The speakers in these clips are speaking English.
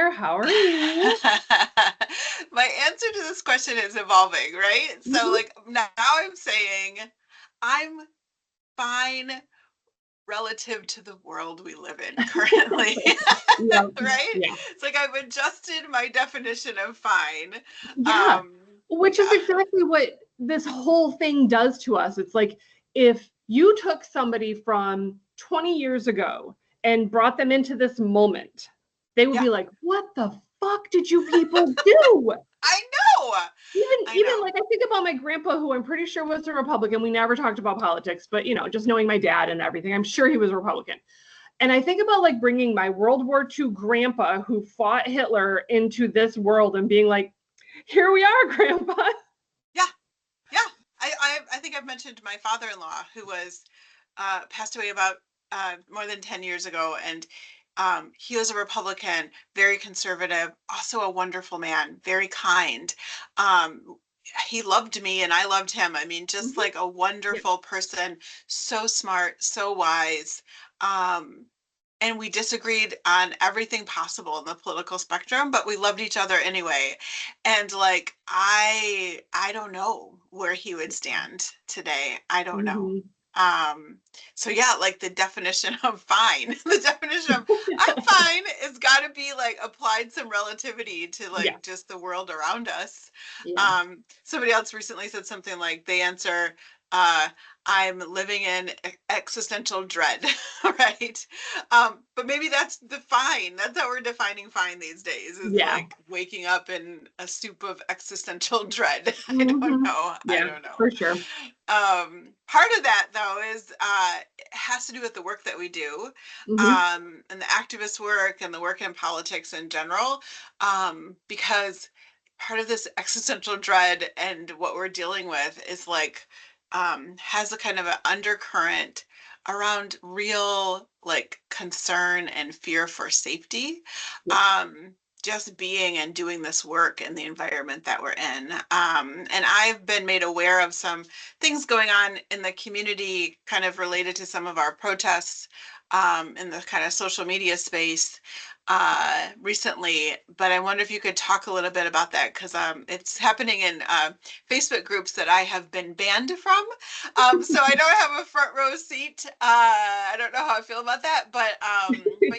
there. How are you? My answer to this question is evolving, right? So Mhm. like now I'm saying I'm fine relative to the world we live in currently. Yep. Right? Yeah. It's like I've adjusted my definition of fine. Yeah. Um, Which is yeah. exactly what this whole thing does to us. It's like if you took somebody from 20 years ago and brought them into this moment, they would Yeah. be like, what the fuck did you people do? I know. I Even know. like I think about my grandpa, who I'm pretty sure was a Republican. We never talked about politics, but just knowing my dad and everything, I'm sure he was a Republican. And I think about like bringing my World War II grandpa who fought Hitler into this world and being like, here we are, grandpa. Yeah. Yeah. I think I've mentioned my father-in-law who was passed away about more than 10 years ago. And he was a Republican, very conservative, also a wonderful man, very kind. Um, he loved me and I loved him. I mean, just Mhm. like a Yeah. wonderful person, so smart, so wise. Um, and we disagreed on everything possible in the political spectrum, but we loved each other anyway. And like I don't know where he would stand today. I don't know. Mhm. Um, so yeah, like the definition of fine, the definition of I'm fine has got to be like applied some relativity to Yeah. like just the world around us. Yeah. Somebody else recently said something like they answer, uh, I'm living in existential dread, right? But maybe that's the fine. That's how we're defining fine these days, is Yeah. like waking up in a soup of existential dread. I don't Mhm. know. I Yeah, don't know. for sure. Part of that though is it has to do with the work that we do, Mhm. and the activist work and the work in politics in general, because part of this existential dread and what we're dealing with is like has a kind of an undercurrent around real like concern and fear for safety. Yeah. Um, just being and doing this work in the environment that we're in. And I've been made aware of some things going on in the community kind of related to some of our protests in the kind of social media space recently. But I wonder if you could talk a little bit about that because it's happening in Facebook groups that I have been banned from. So I don't have a front row seat. I don't know how I feel about that, but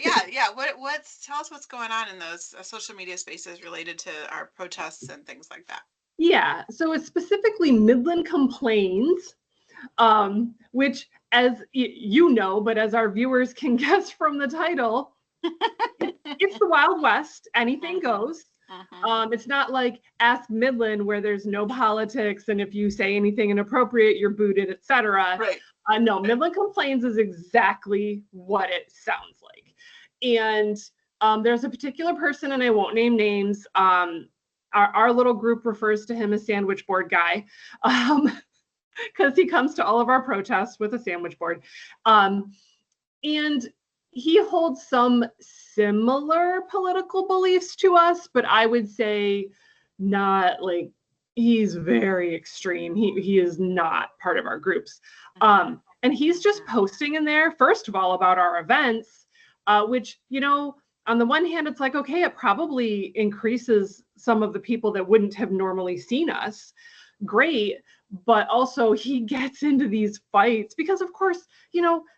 yeah, yeah. What's tell us what's going on in those social media spaces related to our protests and things like that. Yeah. So it's specifically Midland Complains, which, as you know, but as our viewers can guess from the title, it's the Wild West. Anything Mhm. goes. Mhm. It's not like Ask Midland where there's no politics and if you say anything inappropriate, you're booted, etc. Right. No, Right. Midland Complains is exactly what it sounds like. And there's a particular person, and I won't name names. Our little group refers to him as Sandwich Board Guy. Because he comes to all of our protests with a sandwich board. Um, and he holds some similar political beliefs to us, but I would say not like he's very extreme. He is not part of our groups. Mhm. And he's just Mhm. posting in there, first of all, about our events, which, on the one hand, it's like, okay, it probably increases some of the people that wouldn't have normally seen us. Great. But also, he gets into these fights because, of course,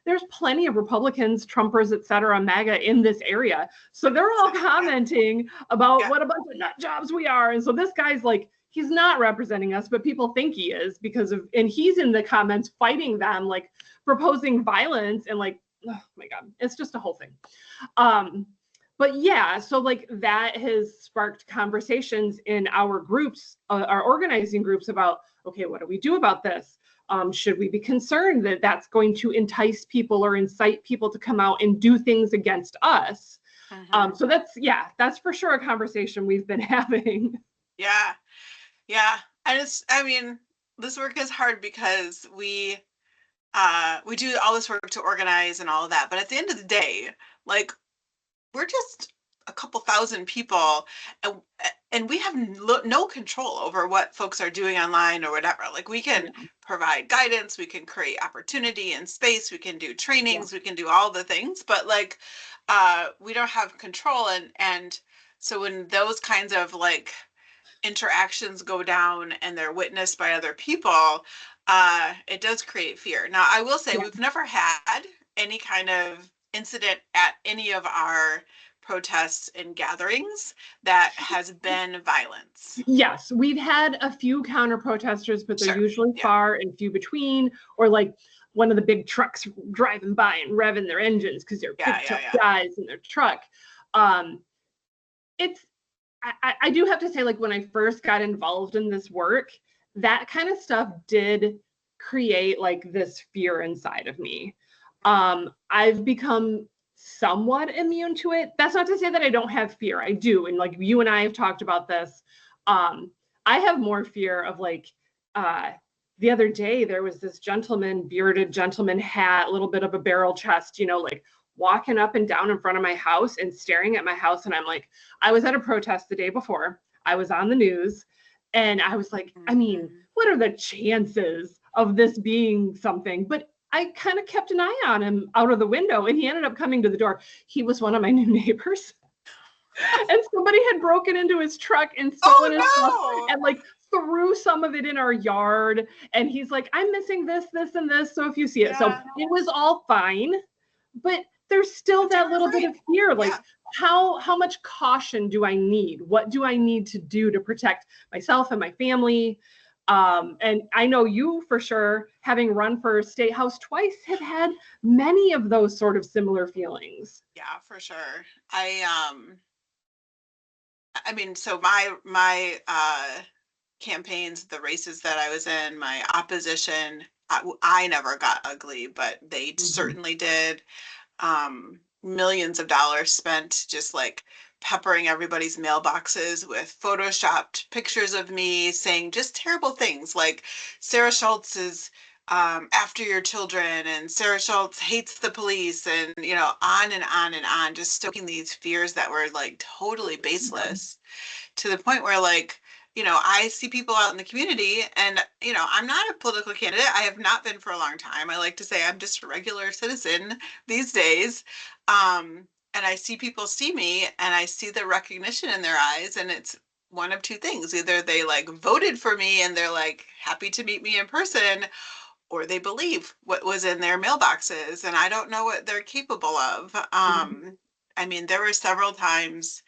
there's plenty of Republicans, Trumpers, et cetera, MAGA in this area. So they're all So yeah, commenting about yeah, what a bunch of nut jobs we are. And so this guy's like, he's not representing us, but people think he is and he's in the comments fighting them, like proposing violence and like, oh my God, it's just a whole thing. Um, but yeah, so like that has sparked conversations in our groups, our organizing groups about, okay, what do we do about this? Should we be concerned that that's going to entice people or incite people to come out and do things against us? mhm. So that's for sure a conversation we've been having. Yeah, yeah. And I mean, this work is hard because we do all this work to organize and all of that, but at the end of the day, like we're just a couple thousand people, and we have no control over what folks are doing online or whatever. Like we can Yeah, provide guidance, we can create opportunity and space, we can do yeah, trainings, we can do all the things, but like we don't have control. And So when those kinds of like interactions go down and they're witnessed by other people, it does create fear. Now, I will say Yeah. we've never had any kind of incident at any of our protests and gatherings that has been violence. Yes, we've had a few counter protesters, but they're Sure. usually Yeah. far and few between, or like one of the big trucks driving by and revving their engines because they're Yeah. big Yeah. tough Yeah. guys in their truck. Um, it's I do have to say, like when I first got involved in this work, that kind of stuff did create like this fear inside of me. I've become somewhat immune to it. That's not to say that I don't have fear. I do. And like you and I have talked about this. I have more fear of like uh the other day there was this gentleman, bearded gentleman, hat, a little bit of a barrel chest, you know, like walking up and down in front of my house and staring at my house. And I'm like, I was at a protest the day before. I was on the news and I was like, I mean, Mhm. what are the chances of this being something? But I kind of kept an eye on him out of the window and he ended up coming to the door. He was one of my new neighbors. And somebody had broken into his truck and stolen his stuff Oh and like threw some of it in our yard. And he's like, I'm missing this, this, and this. So if you see no. it, so Yeah. it was all fine, but there's still But they that were little bit afraid. of fear. Like, Yeah. how much caution do I need? What do I need to do to protect myself and my family? And I know you for sure, having run for state house twice, have had many of those sort of similar feelings. Yeah, for sure. I mean, so my campaigns, the races that I was in, my opposition, I never got ugly, but they Mhm. certainly did. Millions of dollars spent just like peppering everybody's mailboxes with photoshopped pictures of me saying just terrible things like Sarah Schultz is after your children and Sarah Schultz hates the police and on and on and on, just stoking these fears that were like totally Yeah. baseless to the point where like I see people out in the community and I'm not a political candidate. I have not been for a long time. I like to say I'm just a regular citizen these days. And I see people see me and I see the recognition in their eyes and it's one of two things. Either they like voted for me and they're like happy to meet me in person, or they believe what was in their mailboxes and I don't know what they're capable of. I mean, there were several times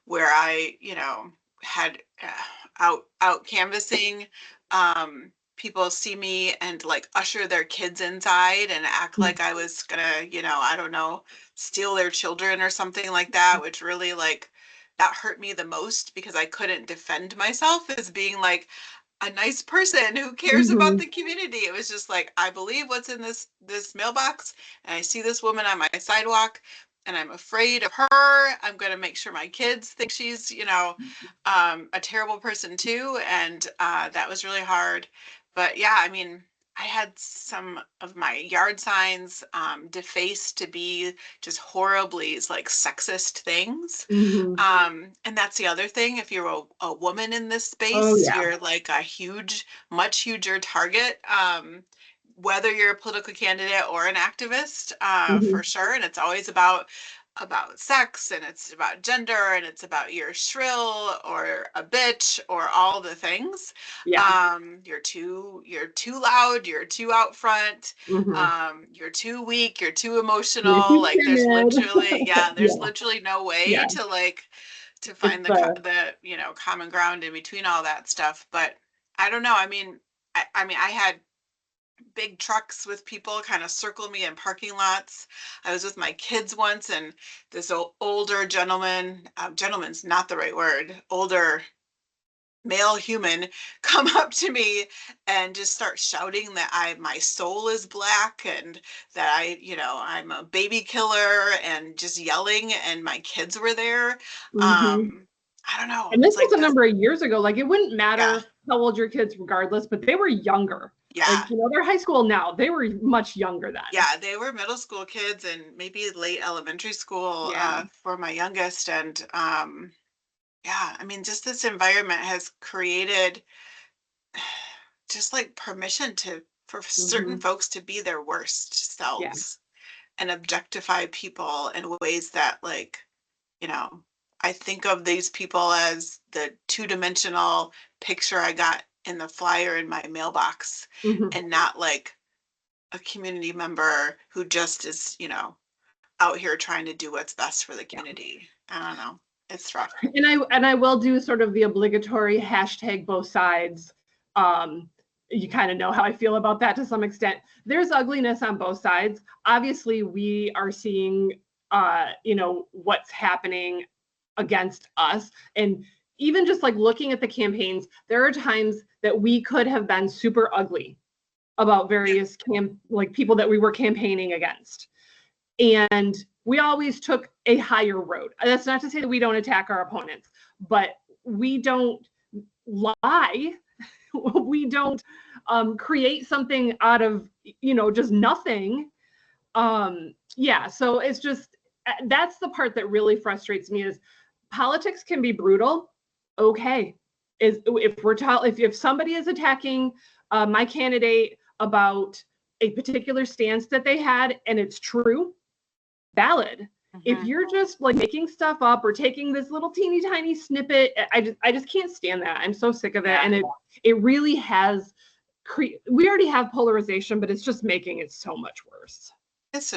where I, had out canvassing. People see me and like usher their kids inside and act like I was gonna, I don't know, steal their children or something like that, which really like that hurt me the most because I couldn't defend myself as being like a nice person who cares about Mhm. the community. It was just like I believe what's in this mailbox, and I see this woman on my sidewalk, and I'm afraid of her. I'm going to make sure my kids think she's, a terrible person too, and that was really hard. But yeah, I mean, I had some of my yard signs defaced to be just horribly like sexist things. Mhm. And that's the other thing. If you're a woman in this Oh space, yeah. you're like a much huger target. Whether you're a political candidate or an activist, for Mhm. sure. And it's always about sex and it's about gender and it's about you're shrill or a bitch or all the things. Yeah. You're too loud, you're too out front, Mhm. you're too weak, you're too You're emotional. too Like there's timid. literally, yeah, there's Yeah. literally no way Yeah. to like to It's find the the common ground in between all that stuff. But I don't know. I mean, I had big trucks with people kind of circle me in parking lots. I was with my kids once, and this older gentleman, gentleman's not the right word, older male human come up to me and just start shouting that my soul is black and that I'm a baby killer and just yelling and my kids were there. Mhm. I don't know. And this It's was like a this. number of years ago. Like it wouldn't Yeah. matter how old your kids regardless, but they were younger. Yeah. Like, they're high school now. They were much younger then. Yeah, they were middle school kids and maybe late elementary school Yeah. for my youngest. And yeah, I mean, just this environment has created just like permission for certain Mhm. folks to be their worst Yeah. selves and objectify people in ways that like, you know, I think of these people as the two-dimensional picture I got in the flyer in my mailbox, Mhm. and not like a community member who just is, out here trying to do what's best for the Yeah. community. I don't know. It's rough. And I will do sort of the obligatory hashtag both sides. You kind of know how I feel about that to some extent. There's ugliness on both sides. Obviously, we are seeing, what's happening against us. And even just like looking at the campaigns, there are times that we could have been super ugly about various people that we were campaigning against. And we always took a higher road. That's not to say that we don't attack our opponents, but we don't lie. We don't create something out of, just nothing. Yeah, so it's just, that's the part that really frustrates me is politics can be brutal. Okay. If somebody is attacking my candidate about a particular stance that they had and it's true, valid. If you're just like making stuff up or taking this little teeny tiny snippet, I just can't stand that. I'm so sick of it. And it really has we already have polarization, but it's just making it so much worse. It's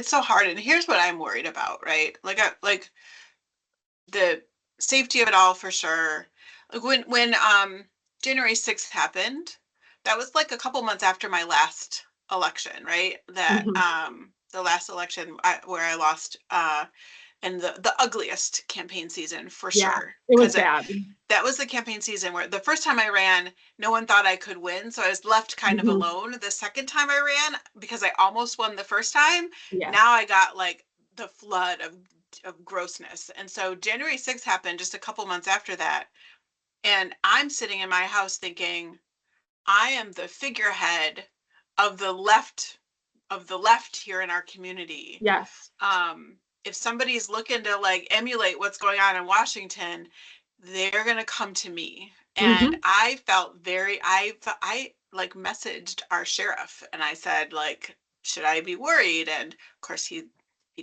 so hard. And here's what I'm worried about, right? Like the safety of it all for sure. Like when January 6th happened, that was like a couple months after my last election, right? That the last election where I lost and the ugliest campaign season for sure. It was bad. That was the campaign season where the first time I ran, no one thought I could win. So I was left kind of alone. The second time I ran, because I almost won the first time, now I got like the flood of grossness. And so January 6th happened just a couple months after that. And I'm sitting in my house thinking, I am the figurehead of the left here in our community. Yes. If somebody's looking to like emulate what's going on in Washington, they're going to come to me. And I felt I like messaged our sheriff and I said, like, should I be worried? And of course he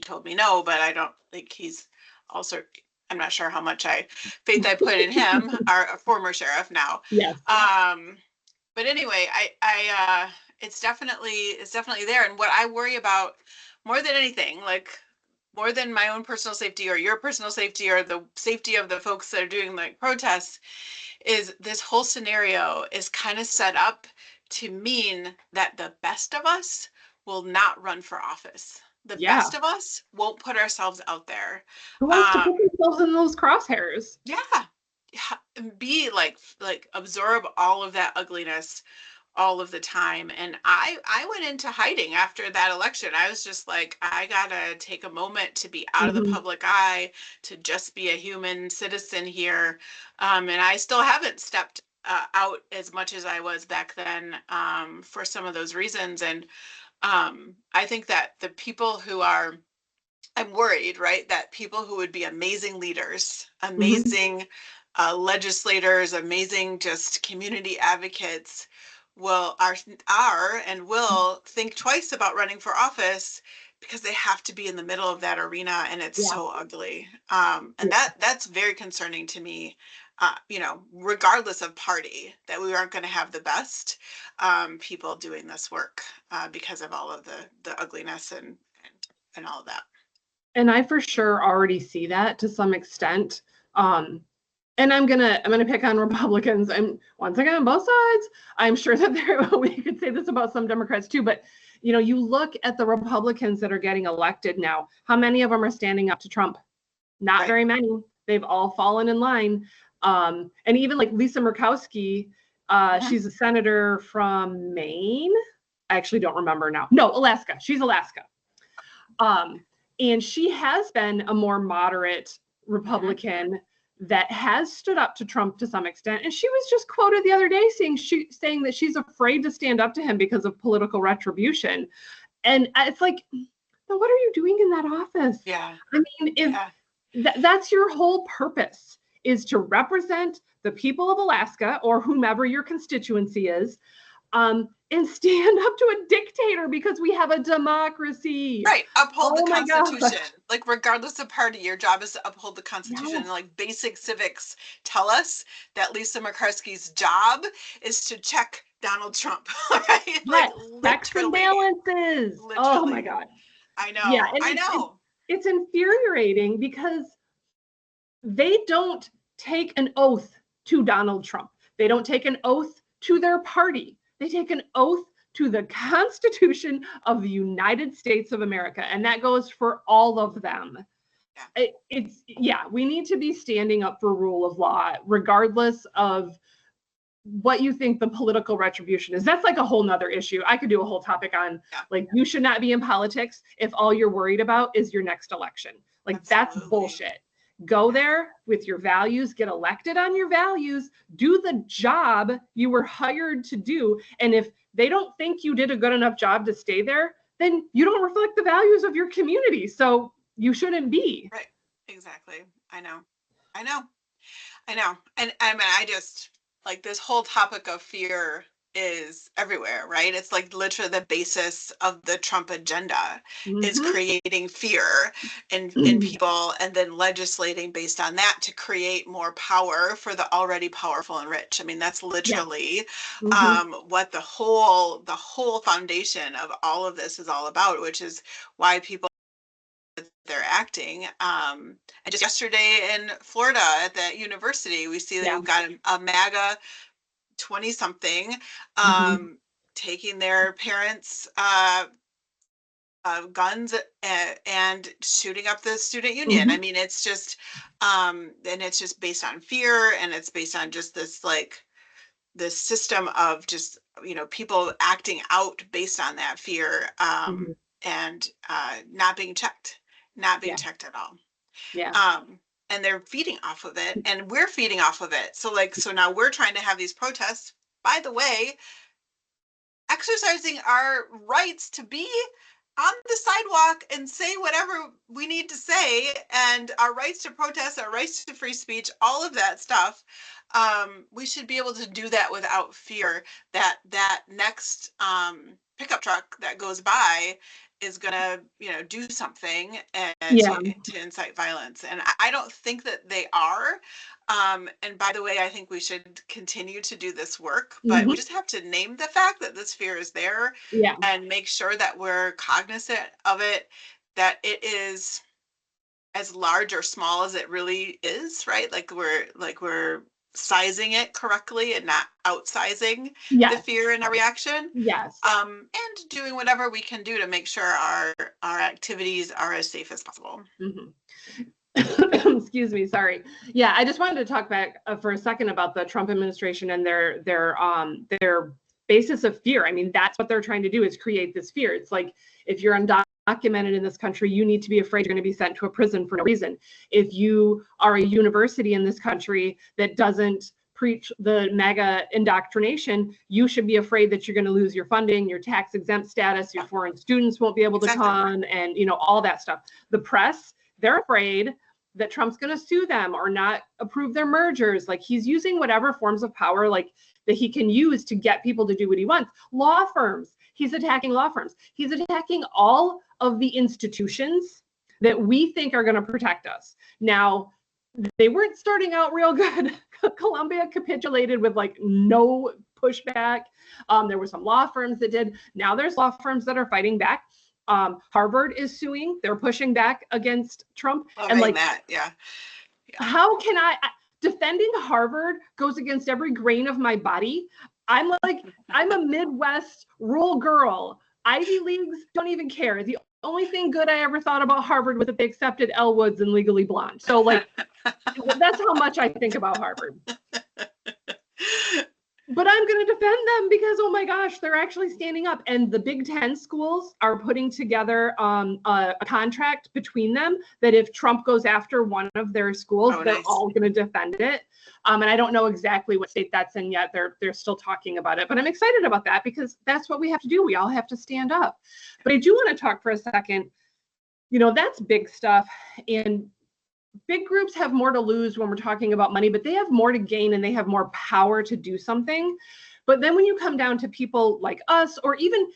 told me no, but I don't think he's also, I'm not sure how much faith I put in him, our former sheriff now. Yes. But anyway, it's definitely there. And what I worry about more than anything, like more than my own personal safety or your personal safety or the safety of the folks that are doing like protests, is this whole scenario is kind of set up to mean that the best of us will not run for office. The best of us won't put ourselves out there. Who wants to put themselves in those crosshairs? Yeah. Be like absorb all of that ugliness all of the time. And I went into hiding after that election. I was just like, I gotta take a moment to be out of the public eye, to just be a human citizen here. And I still haven't stepped out as much as I was back then for some of those reasons. And I think that the people who are, I'm worried, right, that people who would be amazing leaders, amazing legislators, amazing just community advocates are and will think twice about running for office because they have to be in the middle of that arena, and it's so ugly. And that's very concerning to me. Regardless of party, that we aren't going to have the best people doing this work because of all of the ugliness and all of that. And I for sure already see that to some extent. And I'm gonna pick on Republicans. I'm once again on both sides. I'm sure that we could say this about some Democrats too, but you look at the Republicans that are getting elected now. How many of them are standing up to Trump? Not very many. They've all fallen in line. And even like Lisa Murkowski, she's a senator from Maine. I actually don't remember now. No, Alaska. She's Alaska. And she has been a more moderate Republican that has stood up to Trump to some extent. And she was just quoted the other day saying that she's afraid to stand up to him because of political retribution. And it's like, then what are you doing in that office? Yeah. I mean, if that's your whole purpose, is to represent the people of Alaska or whomever your constituency is, and stand up to a dictator because we have a democracy. Right. Uphold the Oh my Constitution. gosh. Like, regardless of party, your job is to uphold the Constitution. Yes. And like basic civics tell us that Lisa McCarsky's job is to check Donald Trump. Right? Like, Checks and literally. balances. Oh my Literally. God. I know. Yeah, and I know. it's infuriating because they don't take an oath to Donald Trump. They don't take an oath to their party. They take an oath to the Constitution of the United States of America. And that goes for all of them. Yeah. We need to be standing up for rule of law, regardless of what you think the political retribution is. That's like a whole nother issue. I could do a whole topic on like, you should not be in politics if all you're worried about is your next election. Like, Absolutely. That's bullshit. Go there with your values, get elected on your values, do the job you were hired to do. And if they don't think you did a good enough job to stay there, then you don't reflect the values of your community. So you shouldn't be. Right. Exactly. I know. And I mean, I just like this whole topic of fear is everywhere, right? It's like literally the basis of the Trump agenda is creating fear in people and then legislating based on that to create more power for the already powerful and rich. I mean, that's literally what the whole foundation of all of this is all about, which is why people they're acting. And just yesterday in Florida at that university, we see that we've got a MAGA 20-something taking their parents' guns and shooting up the student union. I mean, it's just, and it's just based on fear, and it's based on just this like this system of just people acting out based on that fear, and not being checked at all. And they're feeding off of it, and we're feeding off of it. So now we're trying to have these protests, by the way, exercising our rights to be on the sidewalk and say whatever we need to say, and our rights to protest, our rights to free speech, all of that stuff. We should be able to do that without fear that next pickup truck that goes by is gonna, do something and to incite violence. And I don't think that they are. And by the way, I think we should continue to do this work, but we just have to name the fact that this fear is there and make sure that we're cognizant of it, that it is as large or small as it really is, right? Like we're sizing it correctly and not outsizing the fear in our reaction. And doing whatever we can do to make sure our activities are as safe as possible. Excuse me, sorry. Yeah, I just wanted to talk back for a second about the Trump administration and their basis of fear. I mean, that's what they're trying to do, is create this fear. It's like, if you're undocumented in this country, you need to be afraid you're going to be sent to a prison for no reason. If you are a university in this country that doesn't preach the MAGA indoctrination, you should be afraid that you're going to lose your funding, your tax exempt status, your foreign students won't be able to come, and all that stuff. The press, they're afraid that Trump's going to sue them or not approve their mergers. Like, he's using whatever forms of power like that he can use to get people to do what he wants. Law firms, he's attacking law firms. He's attacking all of the institutions that we think are going to protect us. Now, they weren't starting out real good. Columbia capitulated with like no pushback. There were some law firms that did. Now there's law firms that are fighting back. Harvard is suing. They're pushing back against Trump. And like that, how can defending Harvard goes against every grain of my body. I'm a Midwest rural girl. Ivy Leagues don't even care. The only thing good I ever thought about Harvard was that they accepted Elle Woods and Legally Blonde. So like, that's how much I think about Harvard. But I'm going to defend them because, oh my gosh, they're actually standing up. And the Big Ten schools are putting together a contract between them that if Trump goes after one of their schools, they're all going to defend it. And I don't know exactly what state that's in yet. They're still talking about it. But I'm excited about that because that's what we have to do. We all have to stand up. But I do want to talk for a second. That's big stuff. And big groups have more to lose when we're talking about money, but they have more to gain and they have more power to do something. But then when you come down to people like us, or even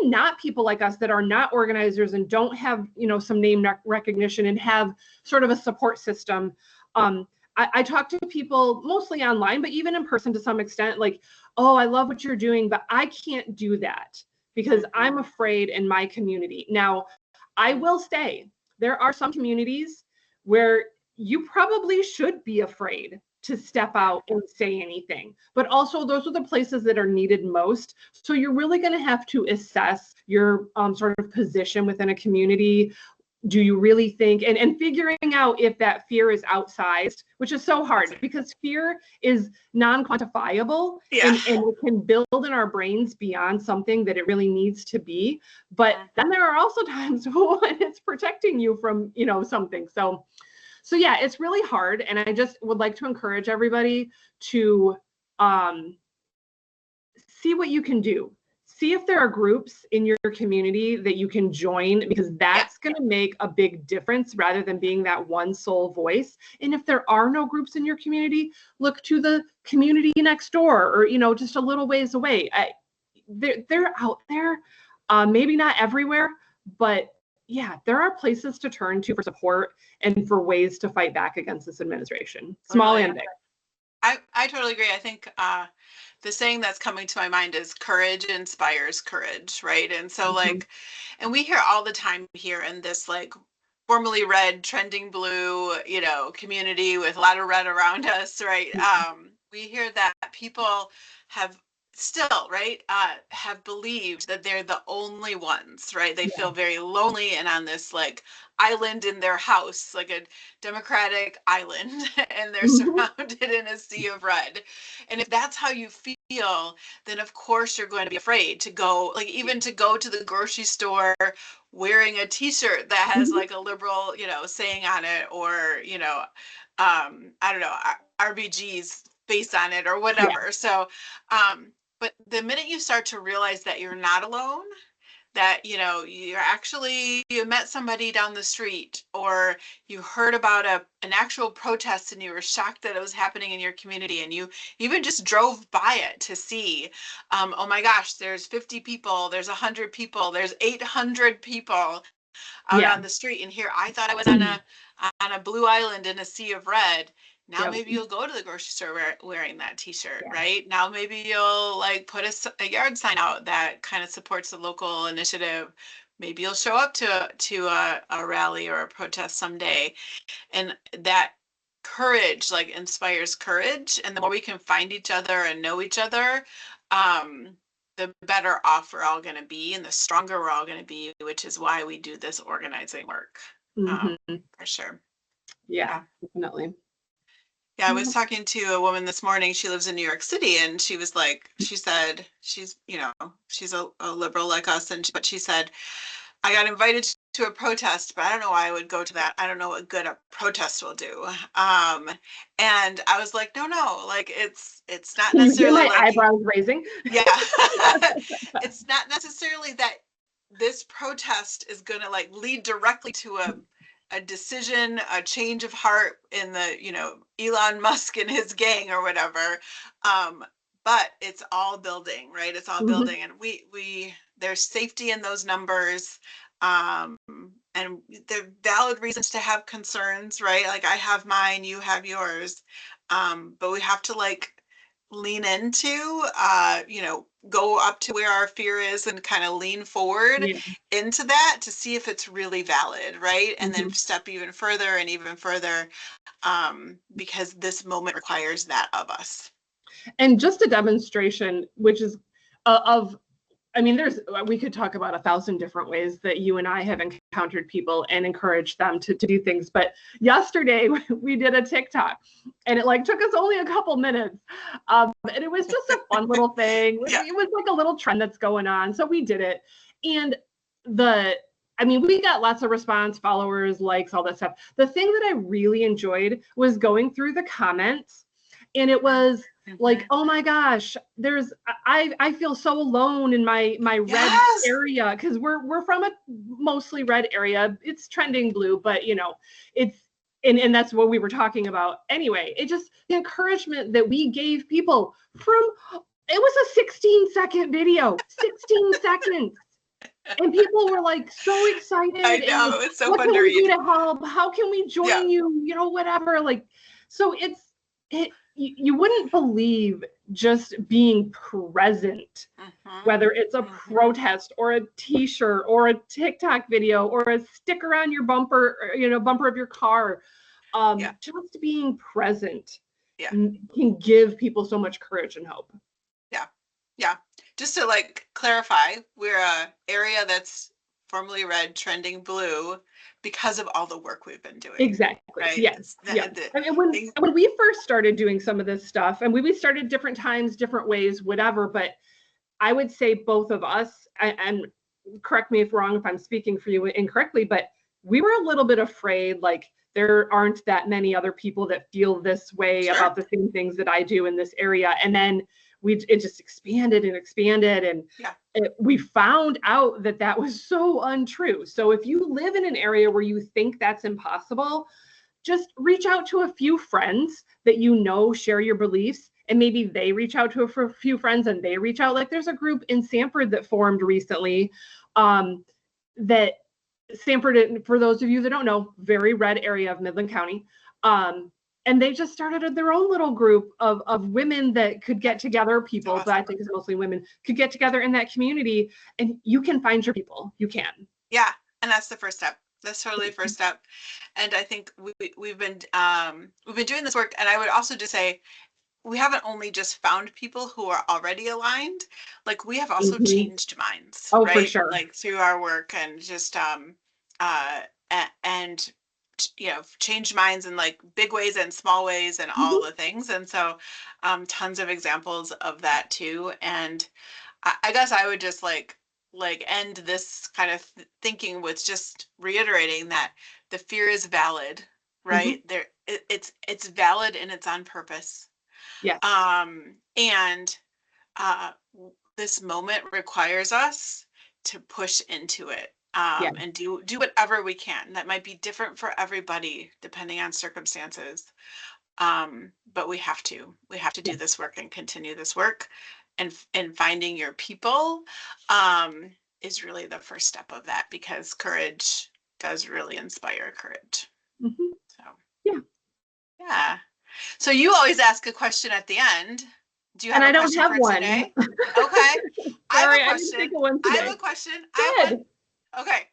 not people like us that are not organizers and don't have, some name recognition and have sort of a support system, I talk to people mostly online, but even in person to some extent, like, oh, I love what you're doing, but I can't do that because I'm afraid in my community. Now, I will say there are some communities where you probably should be afraid to step out and say anything, but also those are the places that are needed most. So you're really going to have to assess your sort of position within a community. Do you really think, and figuring out if that fear is outsized, which is so hard because fear is non-quantifiable, and it can build in our brains beyond something that it really needs to be. But then there are also times when it's protecting you from, something. So yeah, it's really hard. And I just would like to encourage everybody to see what you can do. See if there are groups in your community that you can join, because that's going to make a big difference rather than being that one sole voice. And if there are no groups in your community, look to the community next door, or, just a little ways away. They're out there, maybe not everywhere, but yeah, there are places to turn to for support and for ways to fight back against this administration, small and big. I totally agree. I think the saying that's coming to my mind is courage inspires courage, right? And so and we hear all the time here in this formerly red, trending blue, community with a lot of red around us, right? We hear that people have still, right, have believed that they're the only ones, right? They feel very lonely and on this island in their house, like a democratic island, and they're surrounded in a sea of red. And if that's how you feel, then of course you're going to be afraid to go, even to go to the grocery store wearing a t-shirt that has a liberal, saying on it, or, I don't know, RBG's face on it or whatever. So, but the minute you start to realize that you're not alone, that you met somebody down the street, or you heard about an actual protest and you were shocked that it was happening in your community, and you even just drove by it to see, oh my gosh, there's 50 people, there's 100 people, there's 800 people out on the street, and here I thought I was on a blue island in a sea of red. Now maybe you'll go to the grocery store wearing that t-shirt, right? Now maybe you'll put a yard sign out that kind of supports the local initiative. Maybe you'll show up to a rally or a protest someday. And that courage inspires courage. And the more we can find each other and know each other, the better off we're all going to be, and the stronger we're all going to be, which is why we do this organizing work. For sure. Yeah, definitely. Yeah, I was talking to a woman this morning. She lives in New York City, and she was she said she's, she's a liberal like us, but she said, I got invited to a protest, but I don't know why I would go to that. I don't know what good a protest will do. And I was like, no, it's not necessarily. My eyebrows raising. Yeah, it's not necessarily that this protest is going to lead directly to a decision, a change of heart in the, Elon Musk and his gang or whatever. But it's all building, right? It's all building. And there's safety in those numbers. And there are valid reasons to have concerns, right? I have mine, you have yours. But we have to lean into, go up to where our fear is and kind of lean forward into that to see if it's really valid, right? And then step even further and even further, because this moment requires that of us. And just a demonstration, which is we could talk about 1,000 different ways that you and I have encountered people and encouraged them to do things. But yesterday we did a TikTok, and it took us only a couple minutes. And it was just a fun little thing. It was a little trend that's going on. So we did it. And we got lots of response, followers, likes, all that stuff. The thing that I really enjoyed was going through the comments, and it was oh my gosh, I feel so alone in my red area, because we're from a mostly red area. It's trending blue, but it's and that's what we were talking about anyway. It just, the encouragement that we gave people from It was a 16-second video, 16 seconds. And people were like so excited. I And like, know, it's so what fun can to we do read. to help? How can we Yeah. join you? You know, whatever. Like, so you wouldn't believe just being present, whether it's a protest or a t-shirt or a TikTok video or a sticker on your bumper, bumper of your car. Just being present can give people so much courage and hope. Yeah. Just to like clarify, we're a area that's formally red, trending blue because of all the work we've been doing. Exactly. Right. Yes. I mean, when we first started doing some of this stuff, and we started different times, different ways, whatever, but I would say both of us, and correct me if wrong, if I'm speaking for you incorrectly, but we were a little bit afraid, like there aren't that many other people that feel this way about the same things that I do in this area. And then it just expanded and expanded. And we found out that was so untrue. So if you live in an area where you think that's impossible, just reach out to a few friends that share your beliefs, and maybe they reach out to a few friends and they reach out. Like there's a group in Sanford that formed recently, that Sanford, for those of you that don't know, very red area of Midland County. And they just started their own little group of women that could get together, people, but I think it's mostly women, could get together in that community, and you can find your people. You can. Yeah. And that's the first step. That's totally the first step. And I think we've been doing this work. And I would also just say, we haven't only just found people who are already aligned, like we have also changed minds, right? For sure. Like through our work, and just and changed minds in like big ways and small ways and all the things. And so tons of examples of that too. And I guess I would just like end this kind of thinking with just reiterating that the fear is valid, right? It's valid and it's on purpose. Yeah. And this moment requires us to push into it, and do whatever we can. That might be different for everybody depending on circumstances. But we have to do this work and continue this work, and finding your people is really the first step of that, because courage does really inspire courage. So yeah. So you always ask a question at the end. Do you have a question for one today? Okay. Sorry, I didn't think of one today. I have a question. Good. Okay.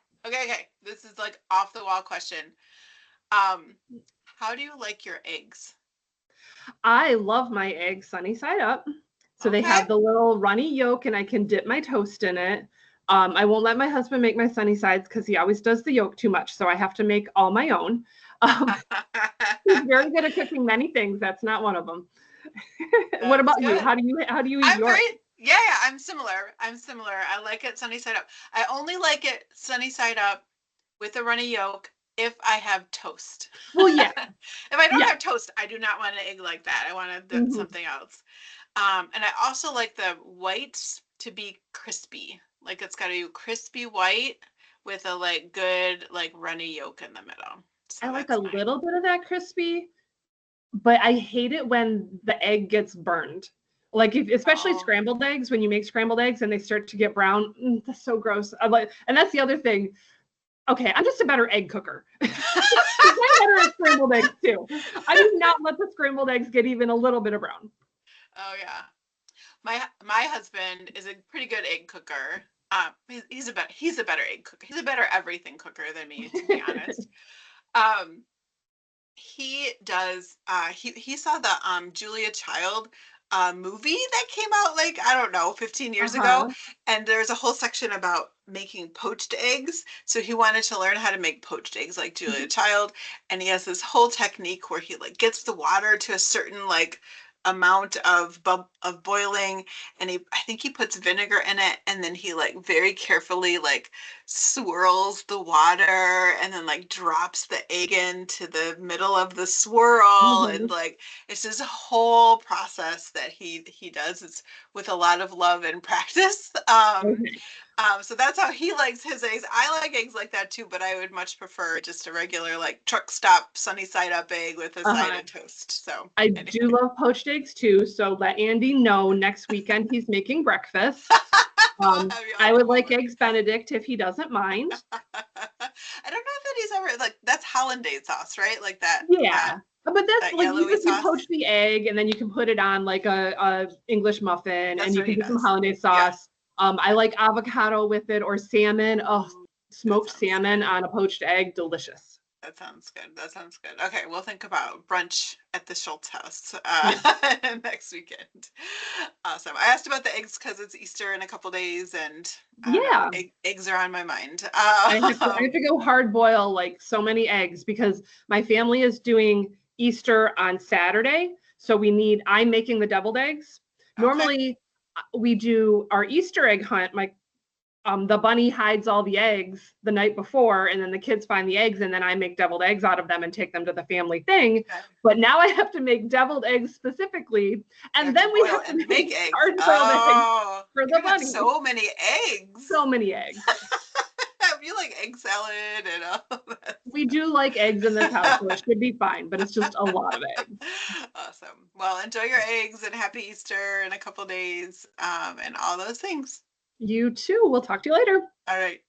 This is like off the wall question. How do you like your eggs? I love my eggs sunny side up. So they have the little runny yolk, and I can dip my toast in it. I won't let my husband make my sunny sides because he always does the yolk too much. So I have to make all my own. He's very good at cooking many things. That's not one of them. What about you? How do you eat yours? Yeah, I'm similar. I like it sunny side up. I only like it sunny side up with a runny yolk if I have toast. Well, yeah. If I don't have toast, I do not want an egg like that. I want something else. And I also like the whites to be crispy. Like it's got to be crispy white with a like good like runny yolk in the middle. So I like a little bit of that crispy, but I hate it when the egg gets burned. Like especially scrambled eggs, when you make scrambled eggs and they start to get brown, that's so gross. And that's the other thing. Okay, I'm just a better egg cooker. I'm better at scrambled eggs too. I do not let the scrambled eggs get even a little bit of brown. Oh yeah, my husband is a pretty good egg cooker. He's a better egg cooker. He's a better everything cooker than me, to be honest. He does. He saw the Julia Child movie that came out like, I don't know, 15 years ago, and there's a whole section about making poached eggs. So he wanted to learn how to make poached eggs like Julia Child, and he has this whole technique where he like gets the water to a certain like amount of boiling, and I think he puts vinegar in it, and then he like very carefully like swirls the water and then like drops the egg into the middle of the swirl, and like it's this whole process that he does. It's with a lot of love and practice. So that's how he likes his eggs. I like eggs like that too, but I would much prefer just a regular like truck stop sunny side up egg with a side Uh-huh. of toast. So I anyway. do love poached eggs too, so let Andy know next weekend he's making breakfast. I'll have you all I would come like over. eggs Benedict if he doesn't mind. I don't know that he's ever like that's hollandaise sauce, right? Like that Yeah. But that's that like yellowy you sauce. poach the egg and then you can put it on like a English muffin and That's you what can he do some does. hollandaise Yeah. sauce. I like avocado with it or salmon. Oh, Ooh, that smoked sounds salmon good. on a poached egg, delicious. That sounds good. That sounds good. Okay, we'll think about brunch at the Schultz house Yes. next weekend. Awesome. I asked about the eggs because it's Easter in a couple days, and I don't know, Yeah. eggs are on my mind. I have to go hard boil like so many eggs because my family is doing Easter on Saturday. So I'm making the deviled eggs. Okay. Normally we do our Easter egg hunt. The bunny hides all the eggs the night before, and then the kids find the eggs, and then I make deviled eggs out of them and take them to the family thing. Okay. But now I have to make deviled eggs specically, You have and to then we boil have to and make make eggs. hard boiled eggs Oh, for you're the gonna have bunny. so many eggs. So many eggs. Have you like egg salad and all that We do like eggs in this house, so it should be fine, but it's just a lot of eggs. Awesome. Well, enjoy your eggs and happy Easter in a couple days, and all those things. You too. We'll talk to you later. All right.